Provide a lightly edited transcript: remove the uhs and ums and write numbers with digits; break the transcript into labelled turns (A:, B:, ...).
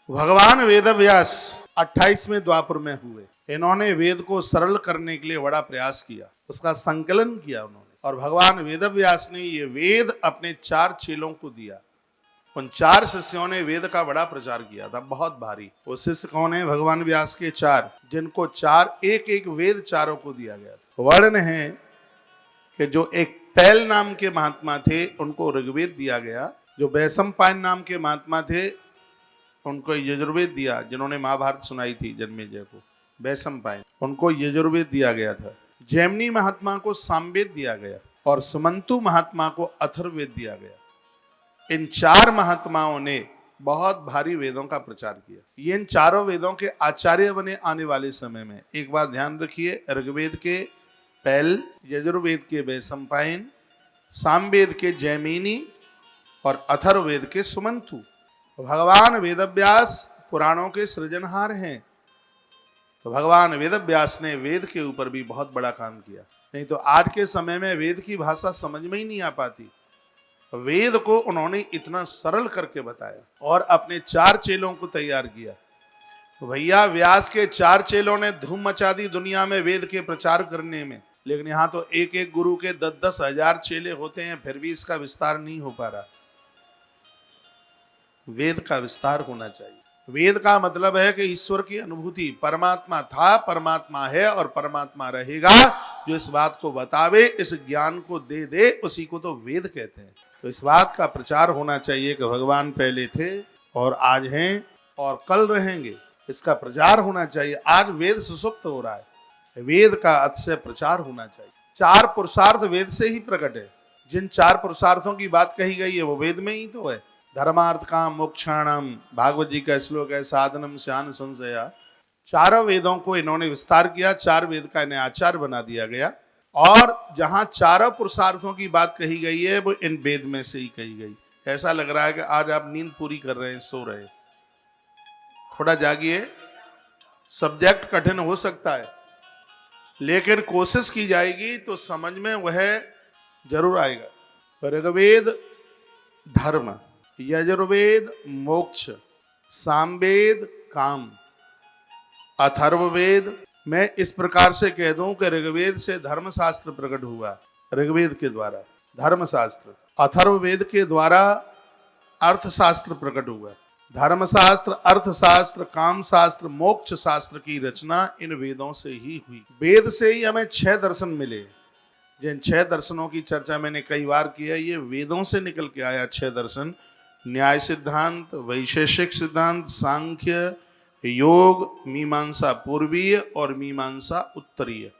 A: भगवान वेदव्यास 28वें द्वापर में हुए। इन्होंने वेद को सरल करने के लिए बड़ा प्रयास किया, उसका संकलन किया उन्होंने। और भगवान वेदव्यास ने ये वेद अपने 4 चेलों को दिया। उन 4 शिष्यों ने वेद का बड़ा प्रचार किया था, बहुत भारी। वो शिष्य कौन है? भगवान व्यास के 4, जिनको 4 एक एक वेद चारों को दिया गया था। वर्णन है कि जो एक पैल नाम के महात्मा थे उनको ऋग्वेद दिया गया, जो वैशंपायन नाम के महात्मा थे उनको यजुर्वेद दिया, जिन्होंने महाभारत सुनाई थी जन्मेजय को, वैशंपायन, उनको यजुर्वेद दिया गया था। जैमिनी महात्मा को सामवेद दिया गया और सुमंतु महात्मा को अथर्ववेद दिया गया। इन 4 महात्माओं ने बहुत भारी वेदों का प्रचार किया। ये इन चारों वेदों के आचार्य बने आने वाले समय में। एक बार ध्यान रखिए, ऋग्वेद के पैल, यजुर्वेद के वैशंपायन, सामवेद के जैमिनी और अथर्ववेद के सुमंतु। भगवान वेदव्यास पुराणों के सृजनहार हैं, तो भगवान वेदव्यास ने वेद के ऊपर भी बहुत बड़ा काम किया। नहीं तो आज के समय में वेद की भाषा समझ में ही नहीं आ पाती। वेद को उन्होंने इतना सरल करके बताया और अपने 4 चेलों को तैयार किया। तो भैया व्यास के 4 चेलों ने धूम मचा दी दुनिया में वेद के प्रचार करने में, लेकिन यहाँ तो एक एक गुरु के 10-10 हजार चेले होते हैं, फिर भी इसका विस्तार नहीं हो पा रहा। वेद का विस्तार होना चाहिए। वेद का मतलब है कि ईश्वर की अनुभूति, परमात्मा था, परमात्मा है और परमात्मा रहेगा। जो इस बात को बतावे, इस ज्ञान को दे दे, उसी को तो वेद कहते हैं। तो इस बात का प्रचार होना चाहिए कि भगवान पहले थे और आज हैं और कल रहेंगे। इसका प्रचार होना चाहिए। आज वेद सुसुप्त हो रहा है, वेद का अतिशय प्रचार होना चाहिए। 4 पुरुषार्थ वेद से ही प्रकट है। जिन 4 पुरुषार्थों की बात कही गई है वो वेद में ही तो है। धर्मार्थ काम मोक्षाणम, भागवत जी का श्लोक है, साधनम स्यान संशया। 4 वेदों को इन्होंने विस्तार किया, 4 वेद का इन्हें आचार्य बना दिया गया। और जहां 4 पुरुषार्थों की बात कही गई है वो इन वेद में से ही कही गई। ऐसा लग रहा है कि आज आप नींद पूरी कर रहे हैं, सो रहे हैं। थोड़ा जागिए। सब्जेक्ट कठिन हो सकता है, लेकिन कोशिश की जाएगी तो समझ में वह जरूर आएगा। ऋग्वेद धर्म, यजुर्वेद मोक्ष, सामवेद काम, अथर्ववेद। मैं इस प्रकार से कह दूं कि ऋग्वेद से धर्मशास्त्र प्रकट हुआ, ऋग्वेद के द्वारा धर्मशास्त्र। अथर्ववेद के द्वारा अर्थशास्त्र प्रकट हुआ। धर्मशास्त्र, अर्थशास्त्र, काम शास्त्र, मोक्ष शास्त्र की रचना इन वेदों से ही हुई। वेद से ही हमें 6 दर्शन मिले। जिन 6 दर्शनों की चर्चा मैंने कई बार की है, ये वेदों से निकल के आया 6 दर्शन। न्याय सिद्धांत, वैशेषिक सिद्धांत, सांख्य, योग, मीमांसा पूर्वीय और मीमांसा उत्तरीय।